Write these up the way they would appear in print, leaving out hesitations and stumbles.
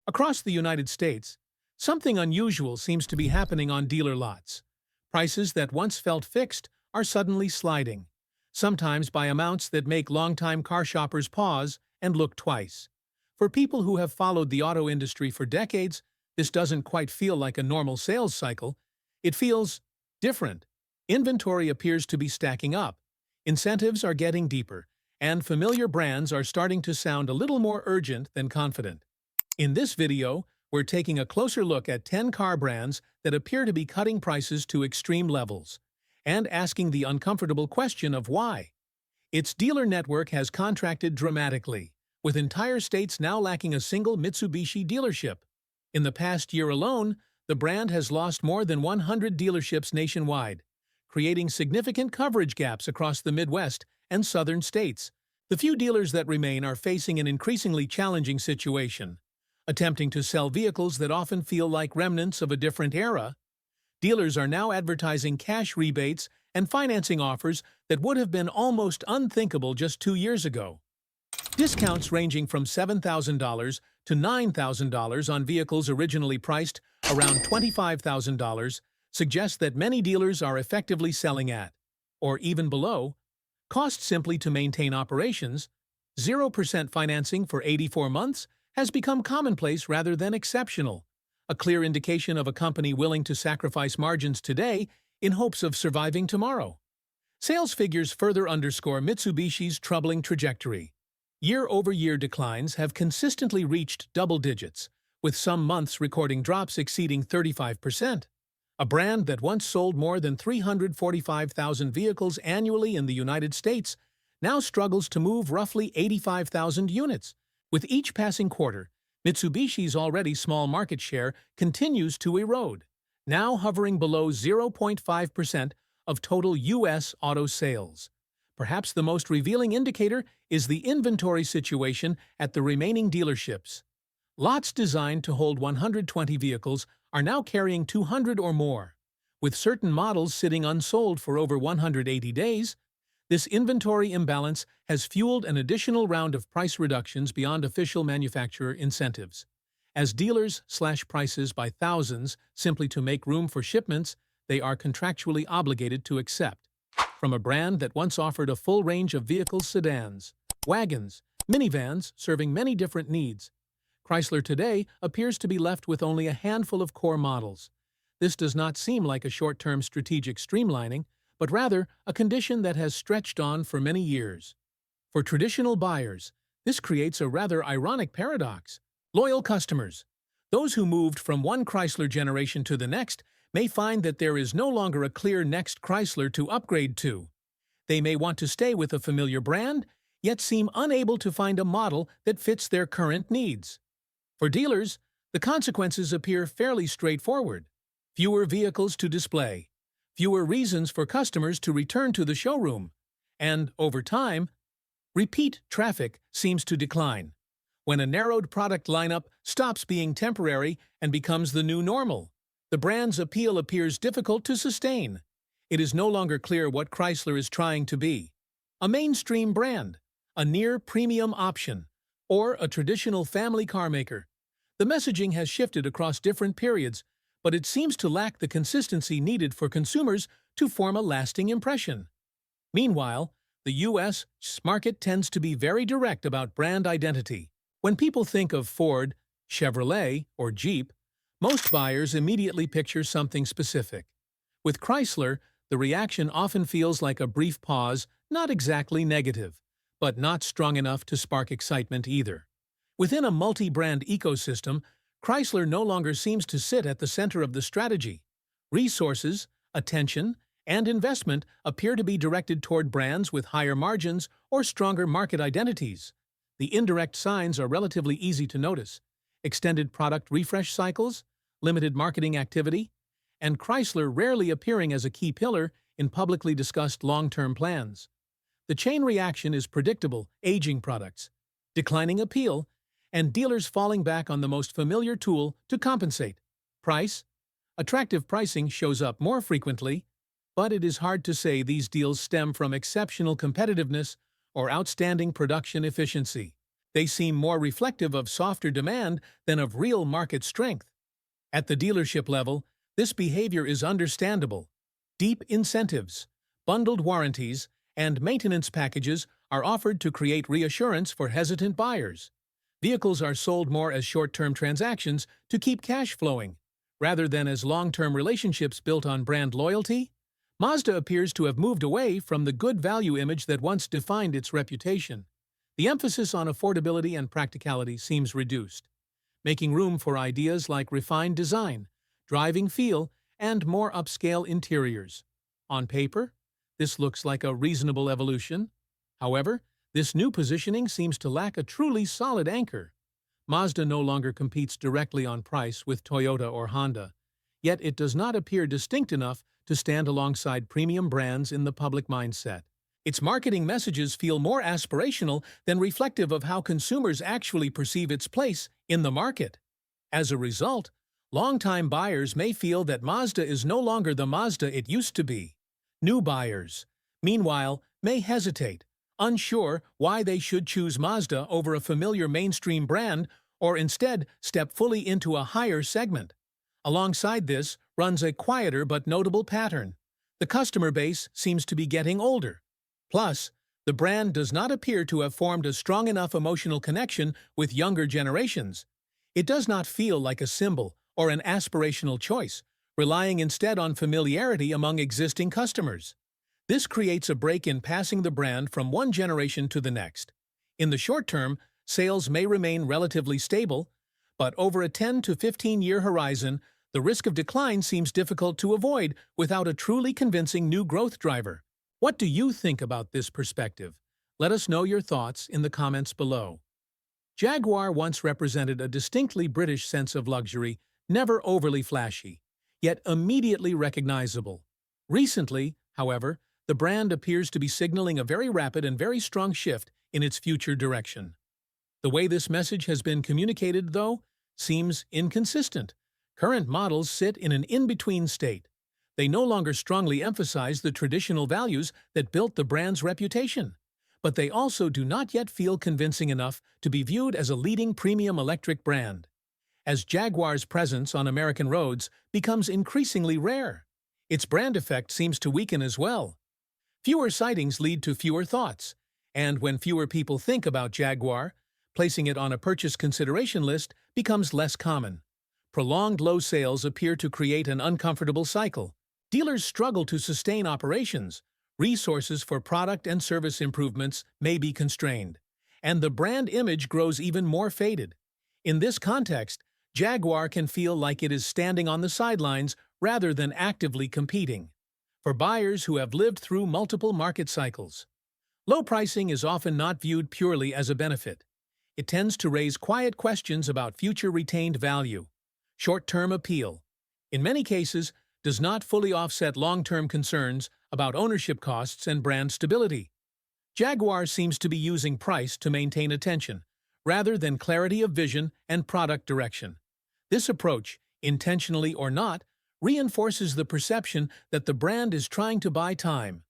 Across the United States, something unusual seems to be happening on dealer lots. Prices that once felt fixed are suddenly sliding, sometimes by amounts that make longtime car shoppers pause and look twice. For people who have followed the auto industry for decades, this doesn't quite feel like a normal sales cycle. It feels different. Inventory appears to be stacking up, incentives are getting deeper, and familiar brands are starting to sound a little more urgent than confident. In this video, we're taking a closer look at 10 car brands that appear to be cutting prices to extreme levels, and asking the uncomfortable question of why. Its dealer network has contracted dramatically, with entire states now lacking a single Mitsubishi dealership. In the past year alone, the brand has lost more than 100 dealerships nationwide, creating significant coverage gaps across the Midwest and southern states. The few dealers that remain are facing an increasingly challenging situation, attempting to sell vehicles that often feel like remnants of a different era. Dealers are now advertising cash rebates and financing offers that would have been almost unthinkable just 2 years ago. Discounts ranging from $7,000 to $9,000 on vehicles originally priced around $25,000 suggest that many dealers are effectively selling at, or even below, cost simply to maintain operations. 0% financing for 84 months has become commonplace rather than exceptional, a clear indication of a company willing to sacrifice margins today in hopes of surviving tomorrow. Sales figures further underscore Mitsubishi's troubling trajectory. Year-over-year declines have consistently reached double digits, with some months recording drops exceeding 35%. A brand that once sold more than 345,000 vehicles annually in the United States now struggles to move roughly 85,000 units. With each passing quarter, Mitsubishi's already small market share continues to erode, now hovering below 0.5% of total U.S. auto sales. Perhaps the most revealing indicator is the inventory situation at the remaining dealerships. Lots designed to hold 120 vehicles are now carrying 200 or more. With certain models sitting unsold for over 180 days, this inventory imbalance has fueled an additional round of price reductions beyond official manufacturer incentives. As dealers slash prices by thousands simply to make room for shipments they are contractually obligated to accept. From a brand that once offered a full range of vehicles, sedans, wagons, minivans serving many different needs, Chrysler today appears to be left with only a handful of core models. This does not seem like a short-term strategic streamlining, but rather a condition that has stretched on for many years. For traditional buyers, this creates a rather ironic paradox. Loyal customers, those who moved from one Chrysler generation to the next, may find that there is no longer a clear next Chrysler to upgrade to. They may want to stay with a familiar brand, yet seem unable to find a model that fits their current needs. For dealers, the consequences appear fairly straightforward. Fewer vehicles to display, fewer reasons for customers to return to the showroom, and, over time, repeat traffic seems to decline. When a narrowed product lineup stops being temporary and becomes the new normal, the brand's appeal appears difficult to sustain. It is no longer clear what Chrysler is trying to be: a mainstream brand, a near-premium option, or a traditional family carmaker. The messaging has shifted across different periods, but it seems to lack the consistency needed for consumers to form a lasting impression. Meanwhile, the U.S. market tends to be very direct about brand identity. When people think of Ford, Chevrolet, or Jeep, most buyers immediately picture something specific. With Chrysler, the reaction often feels like a brief pause, not exactly negative, but not strong enough to spark excitement either. Within a multi-brand ecosystem, Chrysler no longer seems to sit at the center of the strategy. Resources, attention, and investment appear to be directed toward brands with higher margins or stronger market identities. The indirect signs are relatively easy to notice: extended product refresh cycles, limited marketing activity, and Chrysler rarely appearing as a key pillar in publicly discussed long-term plans. The chain reaction is predictable: aging products, declining appeal, and dealers falling back on the most familiar tool to compensate: price. Attractive pricing shows up more frequently, but it is hard to say these deals stem from exceptional competitiveness or outstanding production efficiency. They seem more reflective of softer demand than of real market strength. At the dealership level, this behavior is understandable. Deep incentives, bundled warranties, and maintenance packages are offered to create reassurance for hesitant buyers. Vehicles are sold more as short-term transactions to keep cash flowing, rather than as long-term relationships built on brand loyalty. Mazda appears to have moved away from the good value image that once defined its reputation. The emphasis on affordability and practicality seems reduced, making room for ideas like refined design, driving feel, and more upscale interiors. On paper, this looks like a reasonable evolution. However, this new positioning seems to lack a truly solid anchor. Mazda no longer competes directly on price with Toyota or Honda, yet it does not appear distinct enough to stand alongside premium brands in the public mindset. Its marketing messages feel more aspirational than reflective of how consumers actually perceive its place in the market. As a result, longtime buyers may feel that Mazda is no longer the Mazda it used to be. New buyers, meanwhile, may hesitate, unsure why they should choose Mazda over a familiar mainstream brand or instead step fully into a higher segment. Alongside this runs a quieter but notable pattern. The customer base seems to be getting older. Plus, the brand does not appear to have formed a strong enough emotional connection with younger generations. It does not feel like a symbol or an aspirational choice, relying instead on familiarity among existing customers. This creates a break in passing the brand from one generation to the next. In the short term, sales may remain relatively stable, but over a 10 to 15-year horizon, the risk of decline seems difficult to avoid without a truly convincing new growth driver. What do you think about this perspective? Let us know your thoughts in the comments below. Jaguar once represented a distinctly British sense of luxury, never overly flashy, yet immediately recognizable. Recently, however, the brand appears to be signaling a very rapid and very strong shift in its future direction. The way this message has been communicated, though, seems inconsistent. Current models sit in an in-between state. They no longer strongly emphasize the traditional values that built the brand's reputation, but they also do not yet feel convincing enough to be viewed as a leading premium electric brand. As Jaguar's presence on American roads becomes increasingly rare, its brand effect seems to weaken as well. Fewer sightings lead to fewer thoughts, and when fewer people think about Jaguar, placing it on a purchase consideration list becomes less common. Prolonged low sales appear to create an uncomfortable cycle. Dealers struggle to sustain operations, resources for product and service improvements may be constrained, and the brand image grows even more faded. In this context, Jaguar can feel like it is standing on the sidelines rather than actively competing. For buyers who have lived through multiple market cycles, low pricing is often not viewed purely as a benefit. It tends to raise quiet questions about future retained value. Short-term appeal, in many cases, does not fully offset long-term concerns about ownership costs and brand stability. Jaguar seems to be using price to maintain attention, rather than clarity of vision and product direction. This approach, intentionally or not, reinforces the perception that the brand is trying to buy time,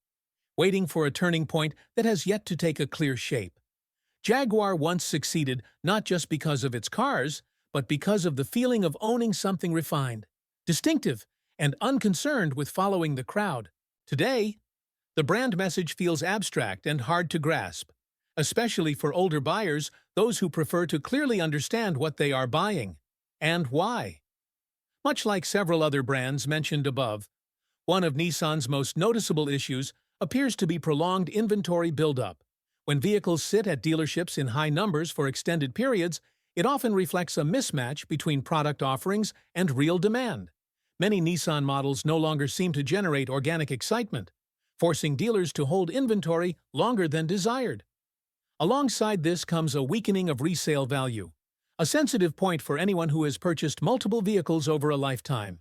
waiting for a turning point that has yet to take a clear shape. Jaguar once succeeded not just because of its cars, but because of the feeling of owning something refined, distinctive, and unconcerned with following the crowd. Today, the brand message feels abstract and hard to grasp, especially for older buyers, those who prefer to clearly understand what they are buying and why. Much like several other brands mentioned above, one of Nissan's most noticeable issues appears to be prolonged inventory buildup. When vehicles sit at dealerships in high numbers for extended periods, it often reflects a mismatch between product offerings and real demand. Many Nissan models no longer seem to generate organic excitement, forcing dealers to hold inventory longer than desired. Alongside this comes a weakening of resale value, a sensitive point for anyone who has purchased multiple vehicles over a lifetime.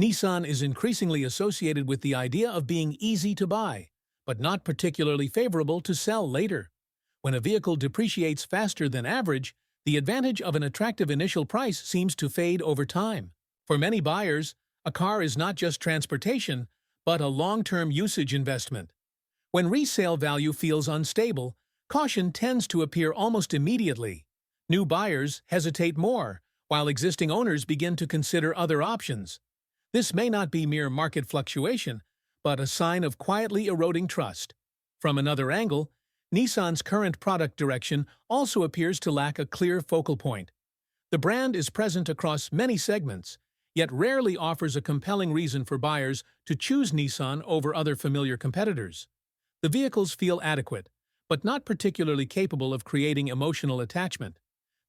Nissan is increasingly associated with the idea of being easy to buy, but not particularly favorable to sell later. When a vehicle depreciates faster than average, the advantage of an attractive initial price seems to fade over time. For many buyers, a car is not just transportation, but a long-term usage investment. When resale value feels unstable, Caution tends to appear almost immediately. New buyers hesitate more, while existing owners begin to consider other options. This may not be mere market fluctuation, but a sign of quietly eroding trust. From another angle, Nissan's current product direction also appears to lack a clear focal point. The brand is present across many segments, yet rarely offers a compelling reason for buyers to choose Nissan over other familiar competitors. The vehicles feel adequate, but not particularly capable of creating emotional attachment.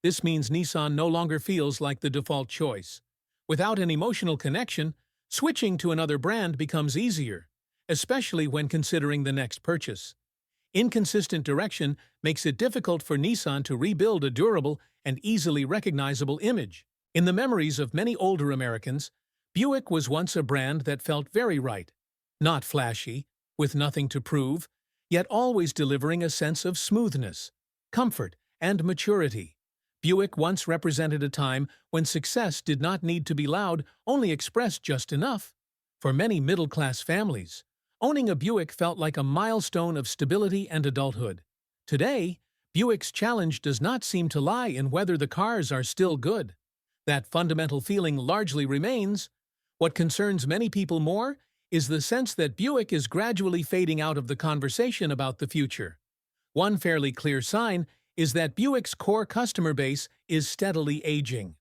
This means Nissan no longer feels like the default choice. Without an emotional connection, switching to another brand becomes easier, especially when considering the next purchase. Inconsistent direction makes it difficult for Nissan to rebuild a durable and easily recognizable image. In the memories of many older Americans, Buick was once a brand that felt very right. Not flashy, with nothing to prove, yet always delivering a sense of smoothness, comfort, and maturity. Buick once represented a time when success did not need to be loud, only expressed just enough. For many middle-class families, owning a Buick felt like a milestone of stability and adulthood. Today, Buick's challenge does not seem to lie in whether the cars are still good. That fundamental feeling largely remains. What concerns many people more is the sense that Buick is gradually fading out of the conversation about the future. One fairly clear sign is that Buick's core customer base is steadily aging.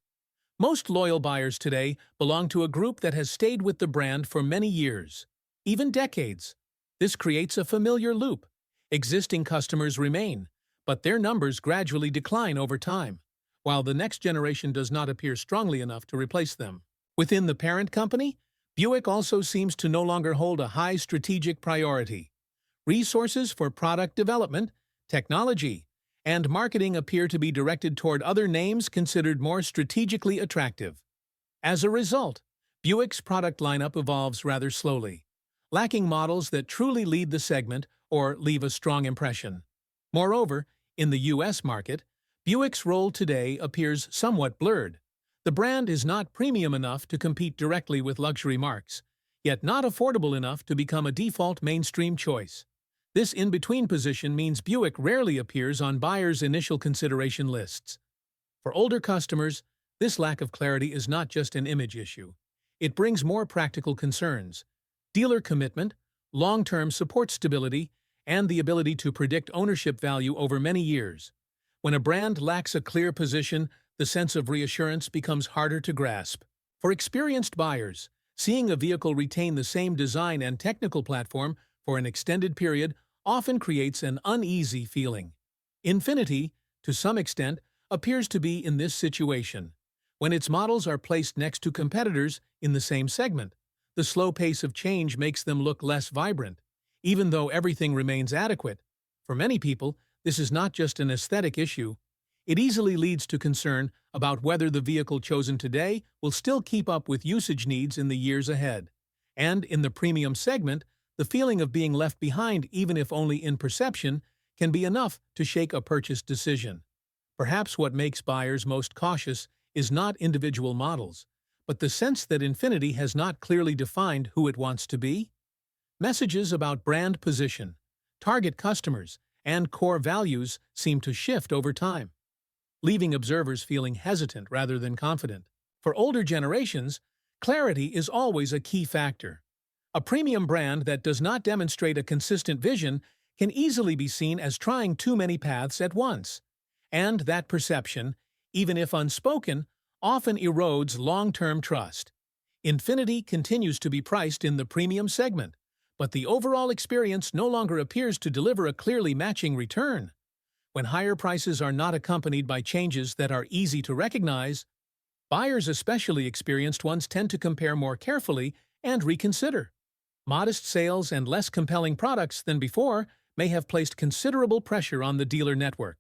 Most loyal buyers today belong to a group that has stayed with the brand for many years, even decades. This creates a familiar loop. Existing customers remain, but their numbers gradually decline over time, while the next generation does not appear strongly enough to replace them. Within the parent company, Buick also seems to no longer hold a high strategic priority. Resources for product development, technology, and marketing appear to be directed toward other names considered more strategically attractive. As a result, Buick's product lineup evolves rather slowly, lacking models that truly lead the segment or leave a strong impression. Moreover, in the U.S. market, Buick's role today appears somewhat blurred. The brand is not premium enough to compete directly with luxury marks, yet not affordable enough to become a default mainstream choice. This in-between position means Buick rarely appears on buyers' initial consideration lists. For older customers, this lack of clarity is not just an image issue. It brings more practical concerns: dealer commitment, long-term support stability, and the ability to predict ownership value over many years. When a brand lacks a clear position, the sense of reassurance becomes harder to grasp. For experienced buyers, seeing a vehicle retain the same design and technical platform for an extended period often creates an uneasy feeling. Infiniti, to some extent, appears to be in this situation. When its models are placed next to competitors in the same segment, the slow pace of change makes them look less vibrant, even though everything remains adequate. For many people, this is not just an aesthetic issue. It easily leads to concern about whether the vehicle chosen today will still keep up with usage needs in the years ahead. And in the premium segment, the feeling of being left behind, even if only in perception, can be enough to shake a purchase decision. Perhaps what makes buyers most cautious is not individual models, but the sense that Infiniti has not clearly defined who it wants to be. Messages about brand position, target customers, and core values seem to shift over time, leaving observers feeling hesitant rather than confident. For older generations, clarity is always a key factor. A premium brand that does not demonstrate a consistent vision can easily be seen as trying too many paths at once. And that perception, even if unspoken, often erodes long-term trust. Infiniti continues to be priced in the premium segment, but the overall experience no longer appears to deliver a clearly matching return. When higher prices are not accompanied by changes that are easy to recognize, buyers, especially experienced ones, tend to compare more carefully and reconsider. Modest sales and less compelling products than before may have placed considerable pressure on the dealer network.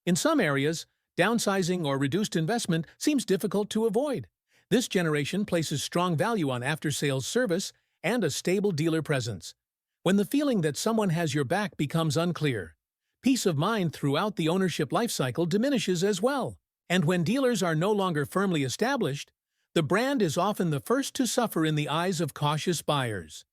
In some areas, downsizing or reduced investment seems difficult to avoid. This generation places strong value on after-sales service and a stable dealer presence. When the feeling that someone has your back becomes unclear, peace of mind throughout the ownership lifecycle diminishes as well. And when dealers are no longer firmly established, the brand is often the first to suffer in the eyes of cautious buyers.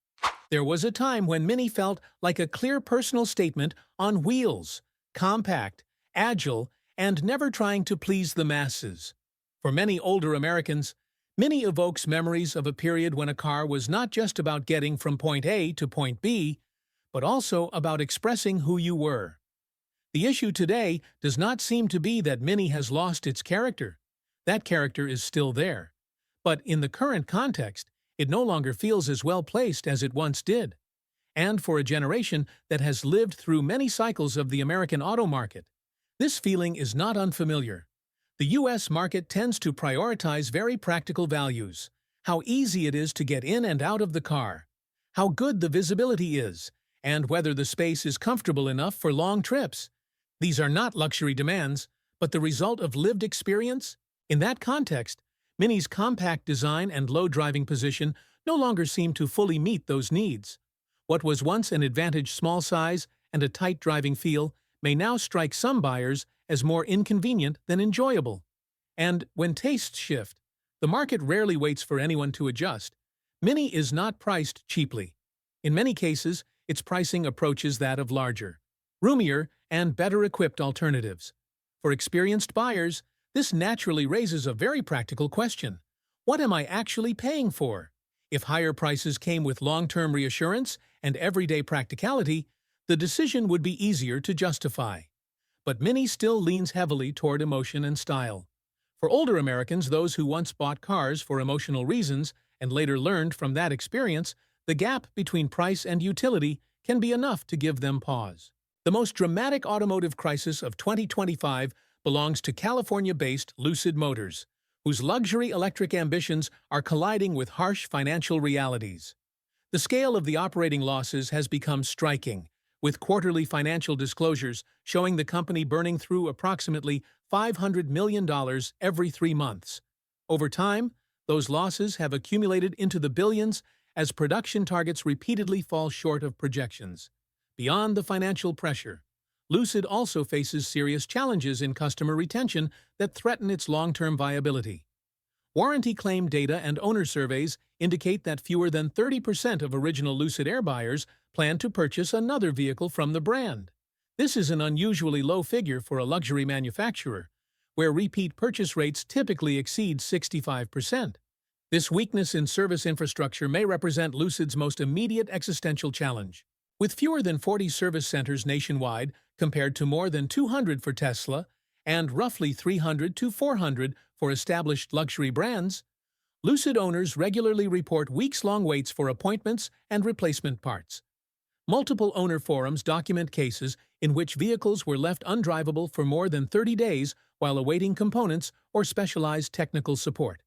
There was a time when Mini felt like a clear personal statement on wheels, compact, agile, and never trying to please the masses. For many older Americans, Mini evokes memories of a period when a car was not just about getting from point A to point B, but also about expressing who you were. The issue today does not seem to be that Mini has lost its character. That character is still there. But in the current context, it no longer feels as well placed as it once did. And for a generation that has lived through many cycles of the American auto market, this feeling is not unfamiliar. The U.S. market tends to prioritize very practical values: how easy it is to get in and out of the car, how good the visibility is, and whether the space is comfortable enough for long trips. These are not luxury demands, but the result of lived experience. In that context, Mini's compact design and low driving position no longer seem to fully meet those needs. What was once an advantaged small size and a tight driving feel may now strike some buyers as more inconvenient than enjoyable. And when tastes shift, the market rarely waits for anyone to adjust. Mini is not priced cheaply. In many cases, its pricing approaches that of larger, roomier, and better-equipped alternatives. For experienced buyers, this naturally raises a very practical question. What am I actually paying for? If higher prices came with long-term reassurance and everyday practicality, the decision would be easier to justify. But Mini still leans heavily toward emotion and style. For older Americans, those who once bought cars for emotional reasons and later learned from that experience, the gap between price and utility can be enough to give them pause. The most dramatic automotive crisis of 2025 belongs to California-based Lucid Motors, whose luxury electric ambitions are colliding with harsh financial realities. The scale of the operating losses has become striking, with quarterly financial disclosures showing the company burning through approximately $500 million every 3 months. Over time, those losses have accumulated into the billions as production targets repeatedly fall short of projections. Beyond the financial pressure, Lucid also faces serious challenges in customer retention that threaten its long-term viability. Warranty claim data and owner surveys indicate that fewer than 30% of original Lucid Air buyers plan to purchase another vehicle from the brand. This is an unusually low figure for a luxury manufacturer, where repeat purchase rates typically exceed 65%. This weakness in service infrastructure may represent Lucid's most immediate existential challenge. With fewer than 40 service centers nationwide compared to more than 200 for Tesla and roughly 300 to 400 for established luxury brands, Lucid owners regularly report weeks-long waits for appointments and replacement parts. Multiple owner forums document cases in which vehicles were left undrivable for more than 30 days while awaiting components or specialized technical support.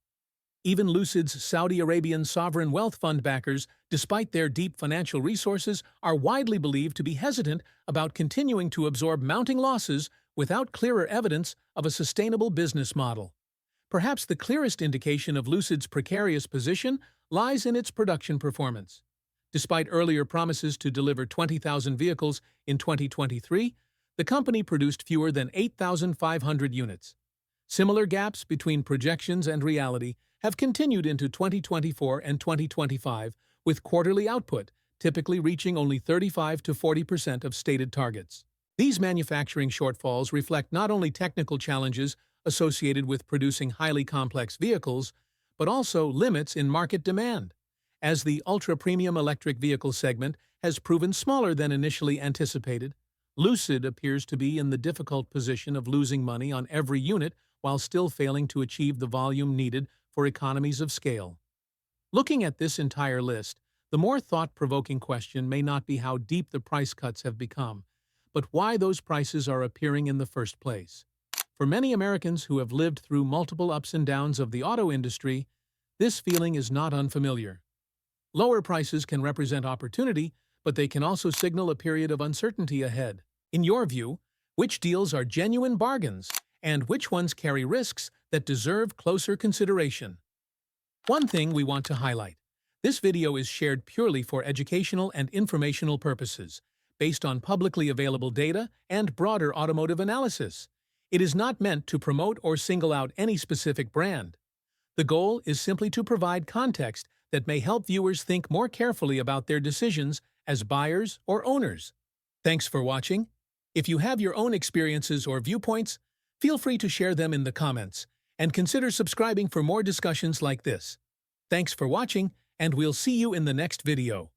Even Lucid's Saudi Arabian sovereign wealth fund backers, despite their deep financial resources, are widely believed to be hesitant about continuing to absorb mounting losses without clearer evidence of a sustainable business model. Perhaps the clearest indication of Lucid's precarious position lies in its production performance. Despite earlier promises to deliver 20,000 vehicles in 2023, the company produced fewer than 8,500 units. Similar gaps between projections and reality have continued into 2024 and 2025, with quarterly output typically reaching only 35 to 40% of stated targets. These manufacturing shortfalls reflect not only technical challenges associated with producing highly complex vehicles, but also limits in market demand, as the ultra-premium electric vehicle segment has proven smaller than initially anticipated. Lucid appears to be in the difficult position of losing money on every unit while still failing to achieve the volume needed for economies of scale. Looking at this entire list, the more thought-provoking question may not be how deep the price cuts have become, but why those prices are appearing in the first place. For many Americans who have lived through multiple ups and downs of the auto industry, this feeling is not unfamiliar. Lower prices can represent opportunity, but they can also signal a period of uncertainty ahead. In your view, which deals are genuine bargains, and which ones carry risks that deserve closer consideration? One thing we want to highlight: this video is shared purely for educational and informational purposes, based on publicly available data and broader automotive analysis. It is not meant to promote or single out any specific brand. The goal is simply to provide context that may help viewers think more carefully about their decisions as buyers or owners. Thanks for watching. If you have your own experiences or viewpoints, feel free to share them in the comments, and consider subscribing for more discussions like this. Thanks for watching, and we'll see you in the next video.